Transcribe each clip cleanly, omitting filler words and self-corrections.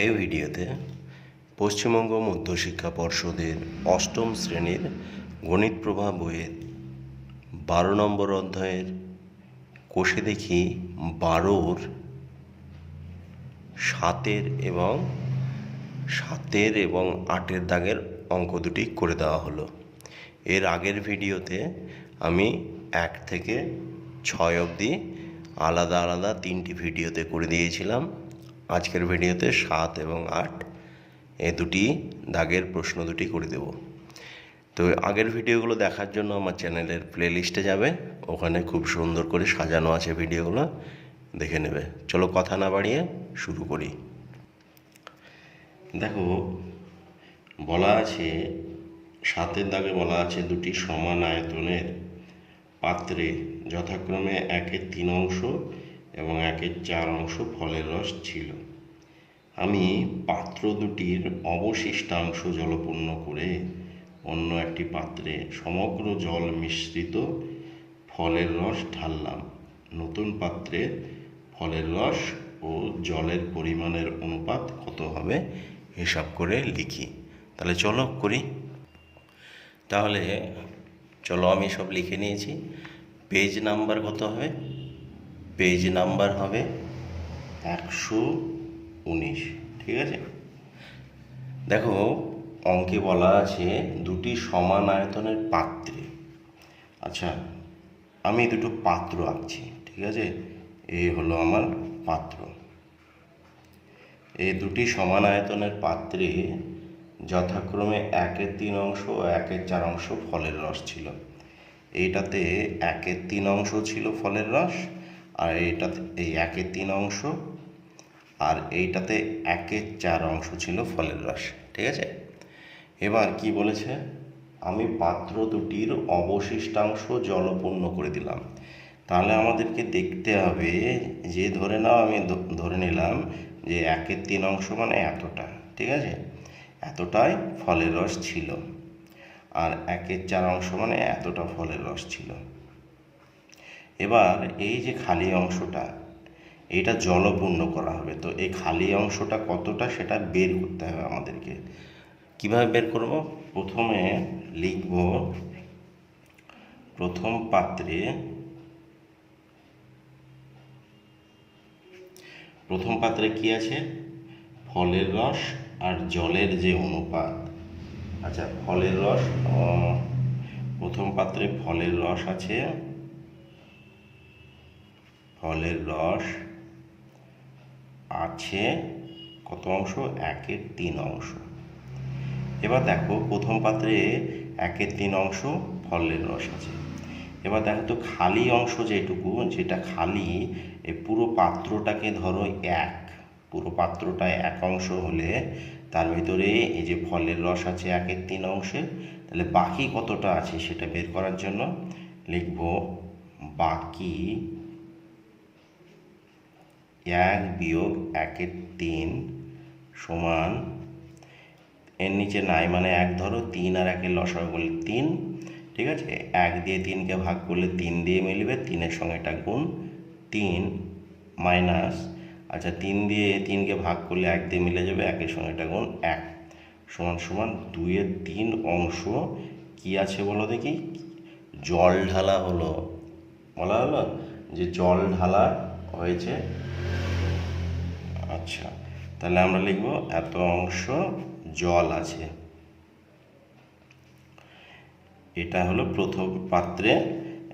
এই ভিডিওতে পশ্চিমবঙ্গ মধ্যশিক্ষা পর্ষদের অষ্টম শ্রেণীর গণিত প্রভা বইয়ের 12 নম্বর অধ্যায়ের কোষে দেখি 12-র 7-এর এবং 8-এর দাগের অঙ্ক দুটি করে দেওয়া হলো। এর আগের ভিডিওতে আমি 1 থেকে 6 অবধি আলাদা আলাদা 3টি ভিডিওতে করে দিয়েছিলাম। আজকের ভিডিওতে 7 এবং 8 এই দুটি দাগের প্রশ্ন দুটি করে দেব। তো আগের ভিডিওগুলো দেখার জন্য আমার চ্যানেলের প্লেলিস্টে যাবে, ওখানে খুব সুন্দর করে সাজানো আছে ভিডিওগুলো, দেখে নেবে। চলো কথা না বাড়িয়ে শুরু করি। দেখো বলা আছে 7-এর দাগে বলা আছে দুটি সমান আয়তনের পাত্রে যথাক্রমে 1/3 অংশ এবং 1/4 অংশ ফলের রস ছিল। আমি পাত্র দুটির অবশিষ্টাংশ জলপূর্ণ করে অন্য একটি পাত্রে সমগ্র জল মিশ্রিত ফলের রস ঢাললাম। নতুন পাত্রে ফলের রস ও জলের পরিমাণের অনুপাত কত হবে হিসাব করে লিখি। তাহলে চলো করি। তাহলে চলো, আমি সব লিখে নিয়েছি। পেজ নাম্বার কত হবে? পেজ নাম্বার হবে 119। ঠিক আছে। দেখো অঙ্কে বলা আছে দুটি সমান আয়তনের পাত্রে। আচ্ছা, আমি দুটো পাত্র আঁকছি। ঠিক আছে, এই হলো আমার পাত্র। এই দুটি সমান আয়তনের পাত্রে যথাক্রমে 1/3 অংশ ও 1/4 অংশ ফলের রস ছিল। এইটাতে 1/3 অংশ ছিল ফলের রস, আর এইটাতে এই 1/3 অংশ, আর এইটাতে 1/4 অংশ ছিল ফলের রস। ঠিক আছে। এবার কি বলেছে, আমি পাত্র দুটির অবশিষ্টাংশ জলপূর্ণ করে দিলাম। তাহলে আমাদেরকে দেখতে হবে যে, ধরে নাও আমি ধরে নিলাম যে 1/3 অংশ মানে এতটা। ঠিক আছে, এতটাই ফলের রস ছিল, আর 1/4 অংশ মানে এতটা ফলের রস ছিল। এবার এই যে খালি অংশটা, এটা জলপূর্ণ করা হবে। তো এই খালি অংশটা কতটা সেটা বের করতে হবে আমাদেরকে। কিভাবে বের করব? প্রথমে লিখব প্রথম পাত্রে কি আছে? ফলের রস আর জলের যে অনুপাত। আচ্ছা, ফলের রস, প্রথম পাত্রে ফলের রস আছে, ফলের রস আছে কত অংশ? 1/3 অংশ। এবার দেখো প্রথম পাত্রে 1/3 অংশ ফলের রস আছে। এবার দেখো তো খালি অংশ যেটুকু, যেটা খালি, এই পুরো পাত্রটাকে ধরো 1, পুরো পাত্রটা 1 অংশ হলে তার ভিতরে এই যে ফলের রস আছে 1/3 অংশে, তাহলে বাকি কতটা আছে সেটা বের করার জন্য লিখব বাকি 1 বিয়োগ 1/3 সমান, এর নিচে নাই মানে 1 ধরো, 3 আর 1-এর লসাগু করলে 3। ঠিক আছে, 1 দিয়ে 3কে ভাগ করলে 3 দিয়ে মিলবে, 3-এর সঙ্গে এটা গুণ, 3 মাইনাস, আচ্ছা 3 দিয়ে 3কে ভাগ করলে 1 দিয়ে মিলে যাবে, 1-এর সঙ্গে এটা গুণ, 1 সমান সমান 2/3 অংশ কি আছে বলো দেখি? জল ঢালা হলো। বলা হলো যে জল ঢালা হয়েছে। আচ্ছা, তাহলে আমরা লিখব এত অংশ জল আছে। এটা হলো প্রথম পাত্রে,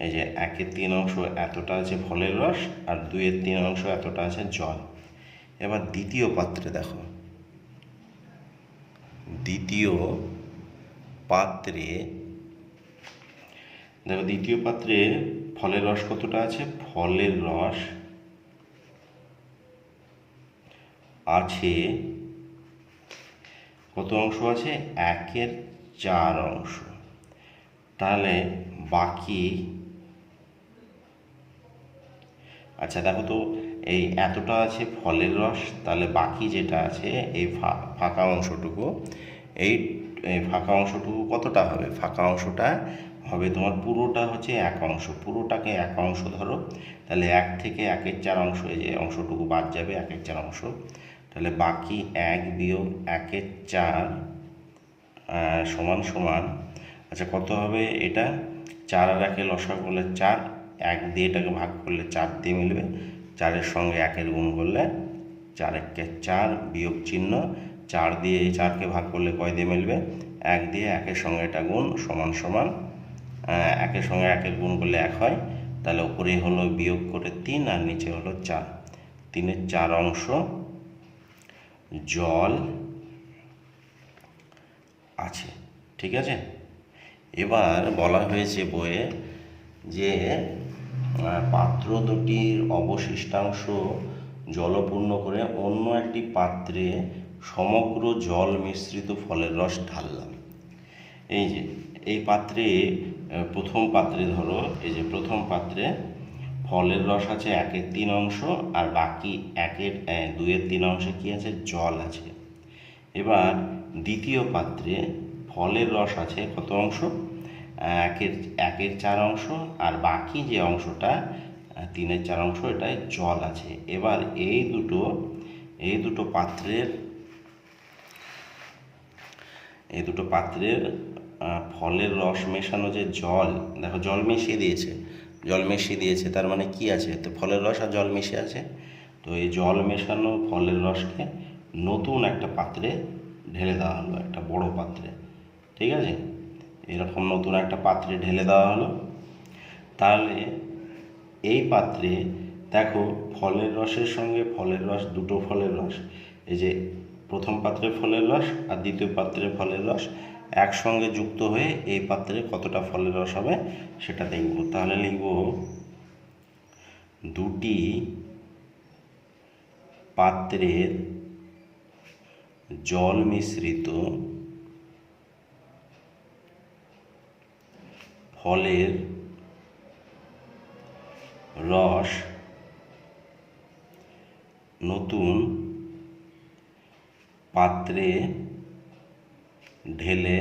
এই যে 1/3 অংশ এতটা আছে ফলের রস, আর 2/3 অংশ এতটা আছে জল। এবার দ্বিতীয় পাত্রে দেখো, দ্বিতীয় পাত্রে ফলের রস কতটা আছে? ফলের রস আছে কত অংশ আছে? 1/4 অংশ। তাহলে বাকি, আচ্ছা দেখো তো এই এতটা আছে ফলের রস, তাহলে বাকি যেটা আছে এই ফাঁকা অংশটুকু, এই ফাঁকা অংশটুকু কতটা হবে? ফাঁকা অংশটা হবে তোমার পুরোটা হচ্ছে 1 অংশ, পুরোটাকে 1 অংশ ধরো, তাহলে 1 থেকে 1/4 অংশ, এই যে অংশটুকু বাদ যাবে 1/4 অংশ, তাহলে বাকি 1 বিয়োগ 1-এর 4 সমান সমান, আচ্ছা কত হবে এটা, 4 আর 1-এ লসাগু করলে 4, 1 দিয়ে এটাকে ভাগ করলে 4 দিয়ে মিলবে, 4-এর সঙ্গে 1-এর গুণ করলে 4-1-এ 4 বিয়োগ চিহ্ন, 4 দিয়ে 4-কে ভাগ করলে কয় দিয়ে মিলবে, 1 দিয়ে 1-এর সঙ্গে এটা গুণ সমান সমান 1-এর সঙ্গে 1-এর গুণ করলে 1 হয়, তাহলে উপরে হলো বিয়োগ করে 3 আর নিচে হলো 4, 3-এর 4 অংশ জল আছে। ঠিক আছে, এবার বলা হয়েছে বইয়ে যে পাত্র দুটির অবশিষ্টাংশ জলপূর্ণ করে অন্য একটি পাত্রে সমগ্র জল মিশ্রিত ফলের রস ঢাললাম। এই যে এই পাত্রে, প্রথম পাত্রে ধরো, এই যে প্রথম পাত্রে ফলের রস আছে 1/3 অংশ, আর বাকি 2/3 অংশে কি আছে, জল আছে। এবার দ্বিতীয় পাত্রে ফলের রস আছে কত অংশ, 1/4 অংশ, আর বাকি যে অংশটা 3/4 অংশ, এটাই জল আছে। এবার এই দুটো পাত্রের ফলের রস মেশানো যে জল, দেখো জল মিশিয়ে দিয়েছে, তার মানে কি আছে, তো ফলের রস আর জল মিশে আছে। তো এই জল মেশানো ফলের রসকে নতুন একটা পাত্রে ঢেলে দেওয়া হলো, একটা বড় পাত্রে। ঠিক আছে, এরকম নতুন একটা পাত্রে ঢেলে দেওয়া হলো। তাহলে এই পাত্রে দেখো ফলের রসের সঙ্গে ফলের রস, দুটো ফলের রস, এই যে প্রথম পাত্রে ফলের রস আর দ্বিতীয় পাত্রে ফলের রস একসঙ্গে যুক্ত হয়ে এই পাত্রে কতটা ফলের রস হবে সেটা দেখব। তাহলে লিখব দুটি পাত্রের জল মিশ্রিত ফলের রস নতুন পাত্রে ঢেলে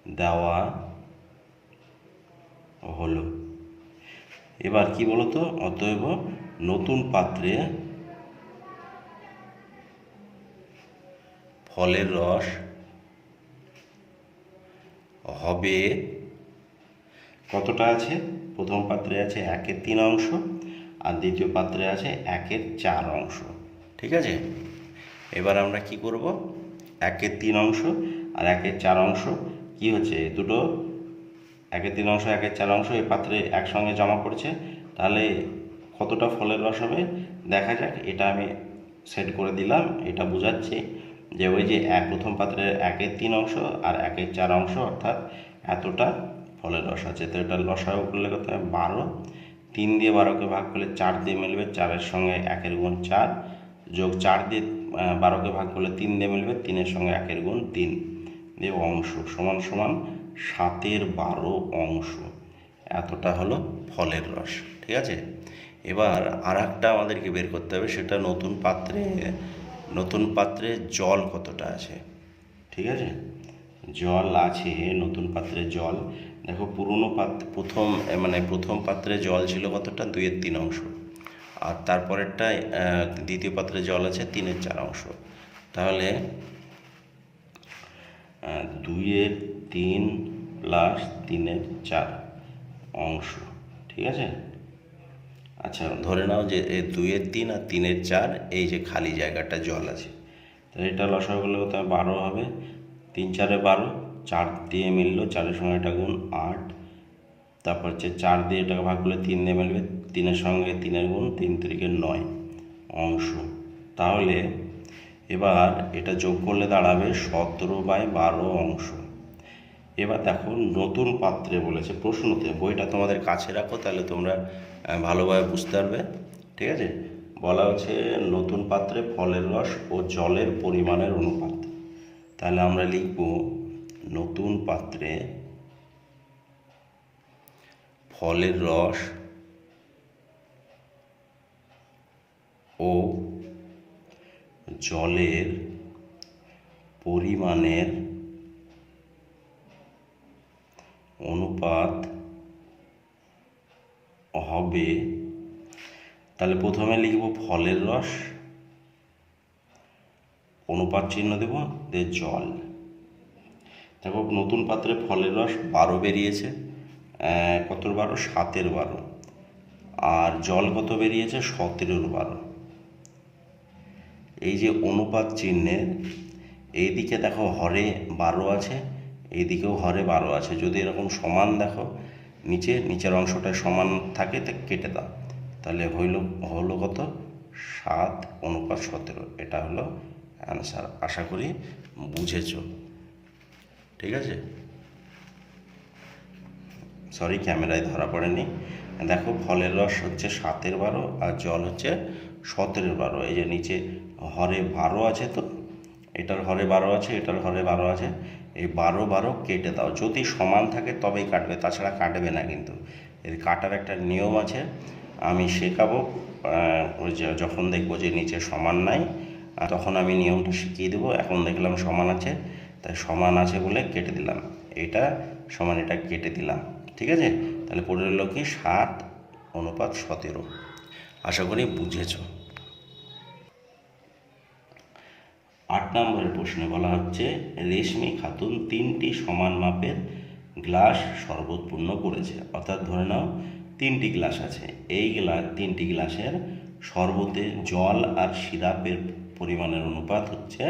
দেওয়া হলো। এবার কি বলতো, অতএব নতুন পাত্রে ফলের রস হবে কতটা আছে, প্রথম পাত্রে আছে 1/3 অংশ, আর দ্বিতীয় পাত্রে আছে 1/4 অংশ। ঠিক আছে, এবার আমরা কি করব, 1/3 অংশ আর 1/4 অংশ কি হচ্ছে, দুটো 1/3 অংশ 1/4 অংশ এই পাত্রে একসঙ্গে জমা পড়ছে, তাহলে কতটা ফলের রস হবে দেখা যাক। এটা আমি সেট করে দিলাম, এটা বোঝাচ্ছি যে ওই যে প্রথম পাত্রের 1/3 অংশ আর 1/4 অংশ, অর্থাৎ এতটা ফলের রস আছে। তো এটা লসাগু করলে কত হয়, 12, 3 দিয়ে 12-কে ভাগ করলে 4 দিয়ে মিলবে, 4-এর সঙ্গে 1-এর গুণ 4, যোগ 4 দিয়ে 12-কে ভাগ করলে 3 দিয়ে মিলবে, 3-এর সঙ্গে 1-এর গুণ 3 দিয়ে অংশ সমান সমান 7/12 অংশ, এতটা হলো ফলের রস। ঠিক আছে, এবার আর একটা আমাদেরকে বের করতে হবে, সেটা নতুন পাত্রে জল কতটা আছে। ঠিক আছে, জল আছে নতুন পাত্রে জল, দেখো প্রথম পাত্রে জল ছিল কতটা, 2/3 অংশ, আর তারপরেরটায় দ্বিতীয় পাত্রে জল আছে 3/4 অংশ। তাহলে 2/3 প্লাস 3/4 অংশ। ঠিক আছে, আচ্ছা ধরে নাও যে 2/3 আর 3/4 এই যে খালি জায়গাটা জল আছে, তাহলে এটা লসাগু করলে কত 12 হবে, 3×4 12, 4 দিয়ে মিললো, 4-এর সঙ্গে এটা গুণ 8, তারপর হচ্ছে 4 দিয়ে এটাকে ভাগ করলে 3 দিয়ে মিলবে, 3-এর সঙ্গে 3-এর গুণ, 3×3 = 9 অংশ। তাহলে এবার এটা যোগ করলে দাঁড়াবে 17/12 অংশ। এবার দেখো নতুন পাত্রে বলেছে প্রশ্নতে, বইটা তোমাদের কাছে রাখো তাহলে তোমরা ভালোভাবে বুঝতে পারবে। ঠিক আছে, বলা হচ্ছে নতুন পাত্রে ফলের রস ও জলের পরিমাণের অনুপাত। তাহলে আমরা লিখব নতুন পাত্রে ফলের রস ও জলের পরিমাণের অনুপাত হবে। তাহলে প্রথমে লিখব ফলের রস অনুপাত চিহ্ন দেব, দিয়ে জল। দেখো নতুন পাত্রে ফলের রস 12 বেরিয়েছে, কতর 12? 7-এর 12। আর জল কত বেরিয়েছে? 17-এর 12। এই যে অনুপাত চিহ্নের এইদিকে দেখো হরে 12 আছে, এইদিকেও হরে 12 আছে। যদি এরকম সমান দেখো, নিচের অংশটা সমান থাকে তা কেটে দাও, তাহলে হলো কত? 7:17। এটা হলো অ্যান্সার। আশা করি বুঝেছ। ঠিক আছে, সরি ক্যামেরায় ধরা পড়েনি। দেখো ফলের রস হচ্ছে 7-এর 12 আর জল হচ্ছে 17-এর 12। এই যে নিচে হরে 12 আছে, তো এটার হরে 12 আছে, এটার হরে 12 আছে। এই 12 কেটে দাও, যদি সমান থাকে তবেই কাটবে, তাছাড়া কাটবে না। কিন্তু এর কাটার একটা নিয়ম আছে, আমি শেখাবো। ওই যে যখন দেখবো যে নিচে সমান নাই, তখন আমি নিয়মটা শিখিয়ে দেবো। এখন দেখলাম সমান আছে, তাই সমান আছে বলে কেটে দিলাম। এটা সমান, এটা কেটে দিলাম। ঠিক আছে, তাহলে পড়ে রইল কি? 7:17। আশা করি বুঝেছ। 8 নম্বরের প্রশ্নে বলা হচ্ছে, রেশমি খাতুন 3টি সমান মাপের গ্লাস শরবত পূর্ণ করেছে। অর্থাৎ ধরে নাও 3টি গ্লাস আছে, এই 3টি গ্লাসের শরবতে জল আর সিরাপের পরিমাণের অনুপাত হচ্ছে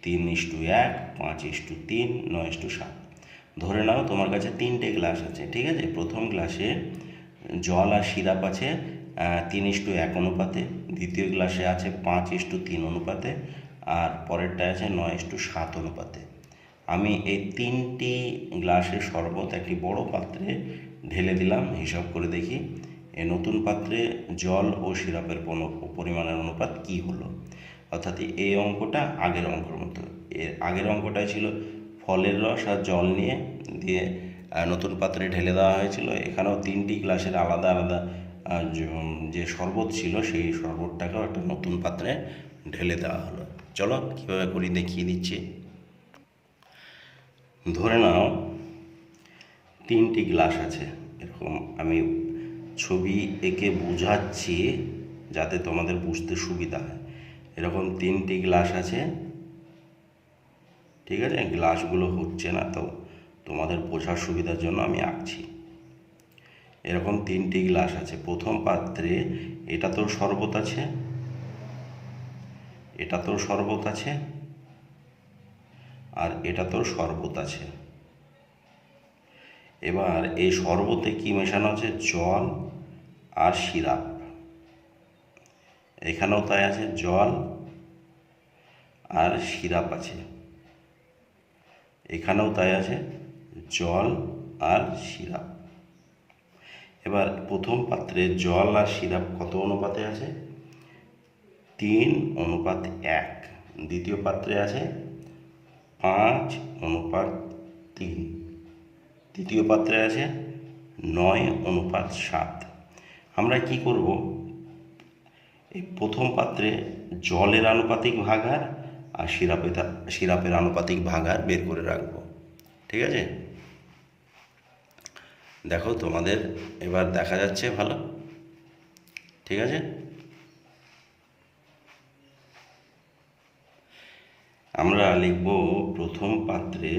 3:1, 5:3, 9:7। ধরে নাও তোমার কাছে 3টে গ্লাস আছে। ঠিক আছে, প্রথম গ্লাসে জল আর সিরাপ আছে 3:1 অনুপাতে, দ্বিতীয় গ্লাসে আছে 5:3 অনুপাতে, আর পরেরটায় আছে 9:7 অনুপাতে। আমি এই 3টি গ্লাসের শরবত একটি বড় পাত্রে ঢেলে দিলাম। হিসাব করে দেখি এই নতুন পাত্রে জল ও সিরাপের পরিমাণের অনুপাত কি হলো। অর্থাৎ এই অঙ্কটা আগের অঙ্কের মতো। এর আগের অঙ্কটাই ছিল ফলের রস আর জল দিয়ে নতুন পাত্রে ঢেলে দেওয়া হয়েছিল। এখানেও 3টি গ্লাসের আলাদা আলাদা যে শরবত ছিল, সেই শরবতটাকেও একটা নতুন পাত্রে ঢেলে দেওয়া হলো। চলো কীভাবে করি দেখিয়ে দিচ্ছি। ধরে নাও 3টি গ্লাস আছে, এরকম আমি ছবি এঁকে বোঝাচ্ছি যাতে তোমাদের বুঝতে সুবিধা হয়। এরকম 3টি গ্লাস আছে। ঠিক আছে, গ্লাসগুলো হচ্ছে না, তো তোমাদের বোঝার সুবিধার জন্য আমি আঁকছি। এরকম 3টি গ্লাস আছে। প্রথম পাত্রে এটা তোর শরবত আছে, এটা তোর শরবত আছে, আর এটা তোর শরবত আছে। এবার এই শরবতে কি মেশানো আছে? জল আর সিরাপ। এখানেও তাই আছে, জল আর সিরাপ আছে। এখানেও তাই আছে, জল আর সিরাপ। এবার প্রথম পাত্রে জল আর সিরাপ কত অনুপাতে আছে? 3:1। দ্বিতীয় পাত্রে আছে 5:3। তৃতীয় পাত্রে আছে 9:7। আমরা কি করব? এই প্রথম পাত্রে জলের আনুপাতিক ভাগাহার আর সিরাপের আনুপাতিক ভাগাহার বের করে রাখবো। ঠিক আছে, দেখো তোমাদের এবার দেখা যাচ্ছে ভালো। ঠিক আছে, আমরা লিখব প্রথম পাত্রে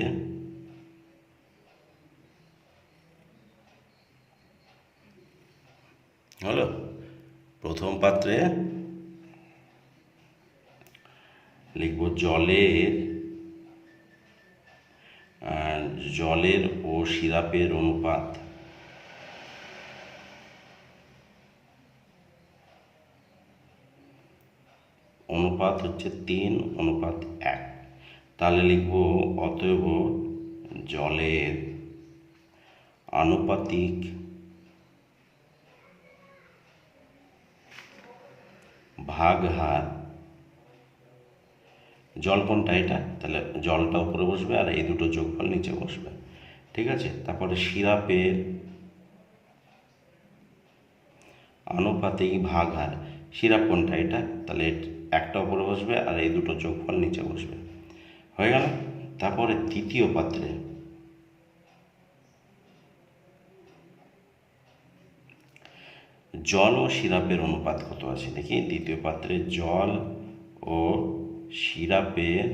হলো, প্রথম পাত্রে লিখব জলের ও সিরাপের অনুপাত। অনুপাত হচ্ছে 3:1। তাহলে লিখব অতএব জলের আনুপাতিক ভাগহার। জল কোনটা? এটা, তাহলে জলটা উপরে বসবে আর এই দুটো যোগফল নিচে বসবে। ঠিক আছে, তারপরে সিরাপের আনুপাতিক ভাগহার। সিরাপ কোনটা? এটা, তাহলে একটা উপরে বসবে আর এই দুটো যোগফল নিচে বসবে। হয়ে গেল। তারপরে তৃতীয় পাত্রে জল ও সিরাপের অনুপাত কত আছে দেখি। দ্বিতীয় পাত্রে জল ও সিরাপের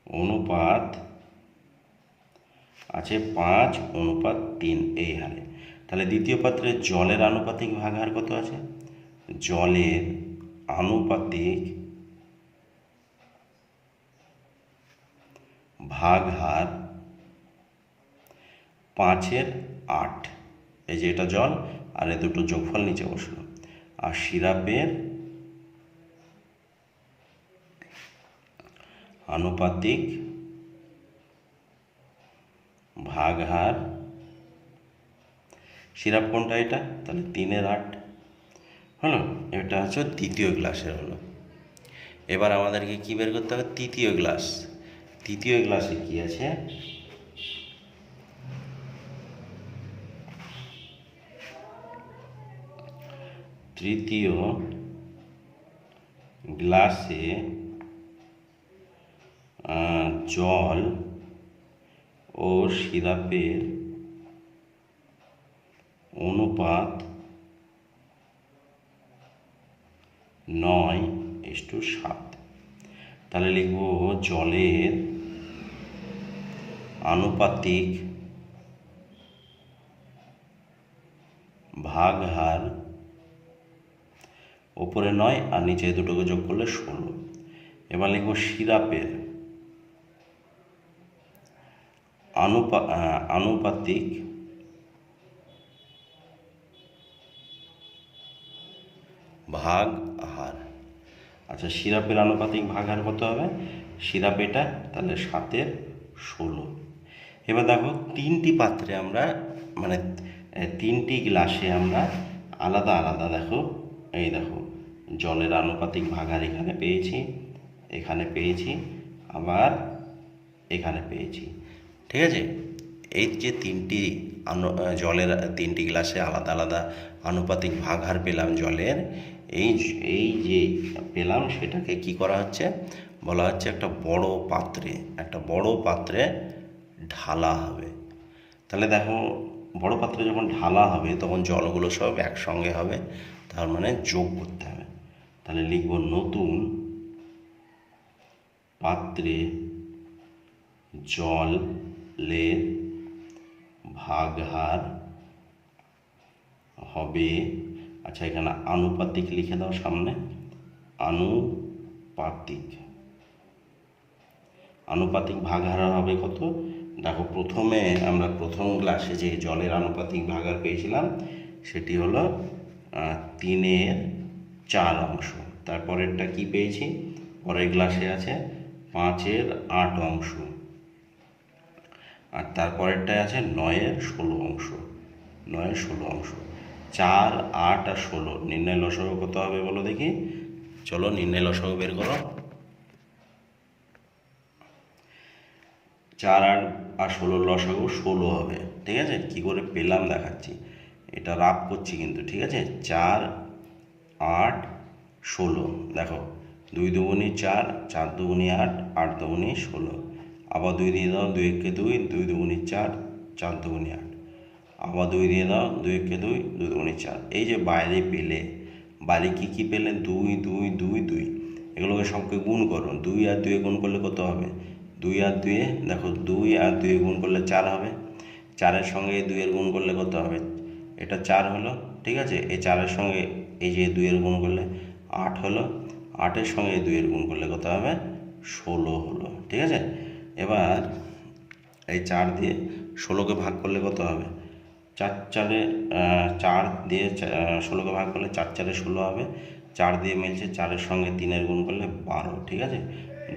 অনুপাত আছে 5:3 এই হারে। তাহলে দ্বিতীয় পাত্রে জলের আনুপাতিক ভাগহার কত আছে? জলের আনুপাতিক ভাগহার 5/8। এই যে এটা জল আর এ দুটো যোগফল নিচে বসলো। আর সিরাপের আনুপাতিক ভাগহার, সিরাপ কোনটা এটা? তাহলে 3/8 হলো। এটা হচ্ছে দ্বিতীয় গ্লাসের হলো। এবার আমাদেরকে কি বের করতে হবে? তৃতীয় গ্লাস। তৃতীয় গ্লাসে কি আছে? তৃতীয় গ্লাসে জল ও সিরাপের অনুপাত 9:7। তাহলে লিখব জলের আনুপাতিক ভাগহার ওপরে 9 আর নিচে দুটোকে যোগ করলে 16। এবার লিখব সিরাপের আনুপাতিক ভাগহার। আচ্ছা, সিরাপের আনুপাতিক ভাগহার কত হবে? সিরাপ এটা, তাহলে 7/16। এবার দেখো তিনটি পাত্রে আমরা মানে তিনটি গ্লাসে আমরা আলাদা আলাদা দেখো, এই দেখো জলের আনুপাতিক ভাগহার এখানে পেয়েছি, এখানে পেয়েছি, আবার এখানে পেয়েছি। ঠিক আছে, এই যে তিনটি জলের তিনটি গ্লাসে আলাদা আলাদা আনুপাতিক ভাগহার পেলাম জলের, এই যে পেলাম সেটাকে কি করা হচ্ছে? বলা হচ্ছে একটা বড় পাত্রে ঢালা হবে। তাহলে দেখো বড় পাত্রে যখন ঢালা হবে তখন জলগুলো সব একসঙ্গে হবে, তার মানে যোগ করতে হবে। তাহলে লিখব নতুন পাত্রে জলের ভাগহার হবে, আচ্ছা এখানে আনুপাতিক লিখে দাও সামনে, আনুপাতিক ভাগহার হবে কত? দেখো প্রথমে আমরা প্রথম গ্লাসে যে জলের আনুপাতিক ভাগহার পেয়েছিলাম সেটি হলো 3/4। তারপরেরটা কি পেয়েছি? পরের গ্লাসে আছে 5/8, আর তারপরেরটায় আছে 9/16। 4, 8 আর 16 নির্ণয় লসাগু কত হবে বলো দেখি? চলো নির্ণয় লসাগু বের করো। 4 আর 16 লসাগু 16 হবে। ঠিক আছে, কি করে পেলাম দেখাচ্ছি, এটা রাফ করছি কিন্তু। ঠিক আছে, 4, 8, 16 দেখো 2 দুগুণি 4, 4 দুগুণি 8, 8 দুগুণি 16। আবার 2 দিয়ে দাও, 2 একে 2, 2 দুগুণি 4, 4 দুগুণি 8। আবার 2 দিয়ে দাও, 2 একে 2, 2 দুগুণি 4। এই যে বাইরে পেলে, বাইরে কী পেলে? 2, 2, 2, 2। এগুলোকে সবকে গুণ করো। 2 আর 2 গুণ করলে কত হবে? 2 আর 2 দেখো 2 আর 2 গুণ করলে 4 হবে। 4-এর সঙ্গে 2-এর গুণ করলে কত হবে? এটা 4 হলো। ঠিক আছে, এই 4-এর সঙ্গে এই যে 2-এর গুণ করলে 8 হলো। 8-এর সঙ্গে 2-এর গুণ করলে কত হবে? 16 হলো। ঠিক আছে, এবার এই 4 দিয়ে 16কে ভাগ করলে কত হবে? 4 দিয়ে 16কে ভাগ করলে 4 4-এ 16 হবে। 4 দিয়ে মিলছে, 4-এর সঙ্গে 3-এর গুণ করলে 12। ঠিক আছে,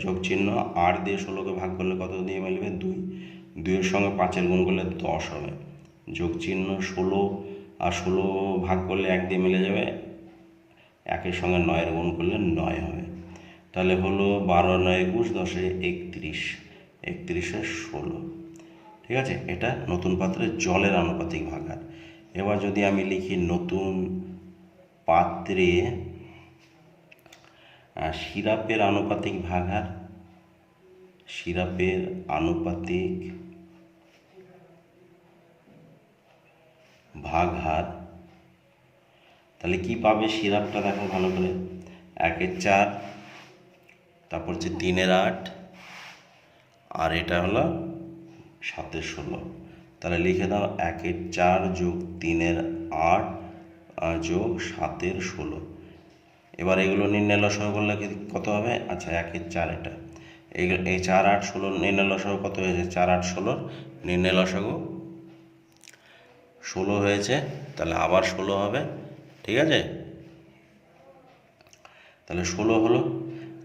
যোগ চিহ্ন। 8 দিয়ে 16কে ভাগ করলে কত দিয়ে মিলবে? 2। 2-এর সঙ্গে 5-এর গুণ করলে 10 হবে। যোগ চিহ্ন। 16 আর 16 ভাগ করলে 1 দিয়ে মিলে যাবে, 1-এর সঙ্গে 9-এর গুণ করলে 9 হবে। তাহলে হলো 12, 9, 21, 10-এ 31, 31-এ 16। ঠিক আছে, এটা নতুন পাত্রে জলের আনুপাতিক ভাগহার। এবার যদি আমি লিখি নতুন পাত্রে সিরাপের আনুপাতিক ভাগহার, সিরাপের আনুপাতিক ভাগহার, তাহলে কি পাবে সিরাপটা? দেখো ভালো করে, 1-4, তারপর হচ্ছে 3-8, আর এটা হলো 7-16। তাহলে লিখে দাও 1-4 যোগ 3-8 যোগ 7-16। এবার এগুলো নির্ণয় লসাগু করলে কত হবে? আচ্ছা 1-4 এটা, এই 4-8-16 নির্ণয় লসাগু কত হয়েছে? 4-8-16 নির্ণয় লসাগু 16 হয়েছে, তাহলে আবার 16 হবে। ঠিক আছে, তাহলে 16 হলো।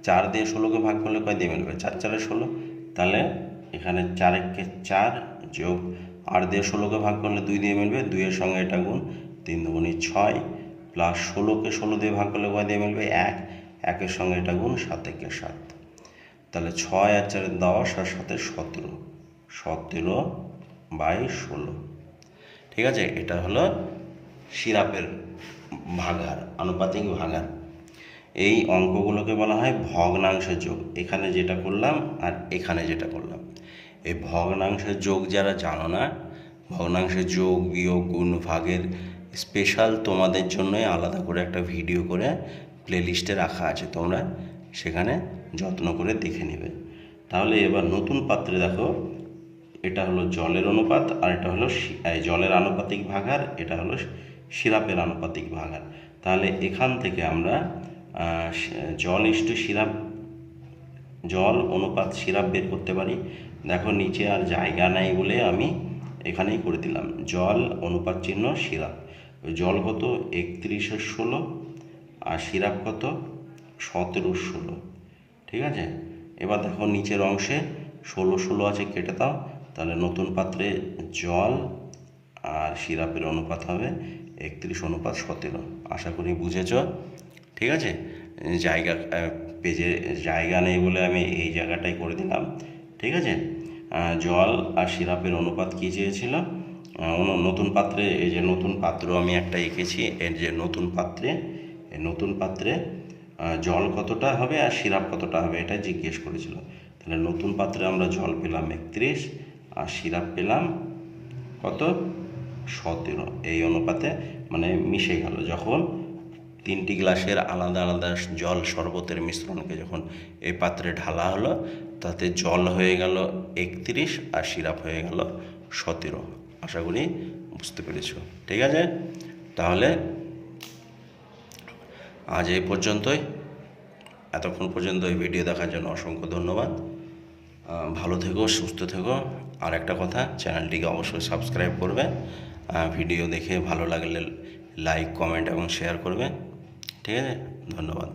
4 দিয়ে 16কে ভাগ করলে কয় দিয়ে মিলবে? 4-4-16। তাহলে এখানে 4-1-4 যোগ 8 দিয়ে 16কে ভাগ করলে 2 দিয়ে মিলবে, 2 এর সঙ্গে এটা গুণ, 3 দুগুণে 6 প্লাস 16কে 16 দিয়ে ভাগ করলে কয় দিয়ে মিলবে? 1, 1 এর সঙ্গে এটা গুণ, 7-1-7। তাহলে 6 আর 4 10 আর 7 17, 17/16। ঠিক আছে, এটা হলো সিরাপের ভাগাহার, আনুপাতিক ভাগাহার। এই অঙ্কগুলোকে বলা হয় ভগ্নাংশের যোগ। এখানে যেটা করলাম আর এখানে যেটা করলাম, এই ভগ্নাংশের যোগ যারা জানো না, ভগ্নাংশের যোগ বিয়োগ গুণ ভাগের স্পেশাল তোমাদের জন্যই আলাদা করে একটা ভিডিও করে প্লেলিস্টে রাখা আছে, তোমরা সেখানে যত্ন করে দেখে নেবে। তাহলে এবার নতুন পাত্রে দেখো, এটা হলো জলের অনুপাত আর এটা হলো জলের আনুপাতিক ভাগাহার, এটা হলো সিরাপের আনুপাতিক ভাগাহার। তাহলে এখান থেকে আমরা জল ইস্টু সিরাপ, জল অনুপাত সিরাপ বের করতে পারি। দেখো নিচে আর জায়গা নাই বলে আমি এখানেই করে দিলাম, জল অনুপাত চিহ্ন সিরাপ। জল কত? 31-16 আর সিরাপ কত? 17-16। ঠিক আছে, এবার দেখো নিচের অংশে 16-16 আছে, কেটে দাও। তাহলে নতুন পাত্রে জল আর সিরাপের অনুপাত হবে 31:17। আশা করি বুঝেছ। ঠিক আছে, জায়গা পেজে জায়গা নেই বলে আমি এই জায়গাটাই করে দিলাম। ঠিক আছে, জল আর সিরাপের অনুপাত কী চেয়েছিল? নতুন পাত্রে, এই যে নতুন পাত্র আমি একটা এঁকেছি, এর যে নতুন পাত্রে, এই নতুন পাত্রে জল কতটা হবে আর সিরাপ কতটা হবে এটা জিজ্ঞেস করেছিল। তাহলে নতুন পাত্রে আমরা জল পেলাম 31 আর সিরাপ পেলাম কত? 17। এই অনুপাতে মানে মিশে গেল। যখন 3টি গ্লাসের আলাদা আলাদা জল শরবতের মিশ্রণকে যখন এই পাত্রে ঢালা হলো, তাতে জল হয়ে গেল 31 আর সিরাপ হয়ে গেল 17। আশা করি বুঝতে পেরেছ। ঠিক আছে, তাহলে আজ এই পর্যন্তই। এতক্ষণ পর্যন্ত এই ভিডিও দেখার জন্য অসংখ্য ধন্যবাদ। ভালো থেকো, সুস্থ থেকো। আর একটা কথা, চ্যানেলটিকে অবশ্যই সাবস্ক্রাইব করবে। ভিডিও দেখে ভালো লাগলে লাইক, কমেন্ট এবং শেয়ার করবে। ঠিক আছে, ধন্যবাদ।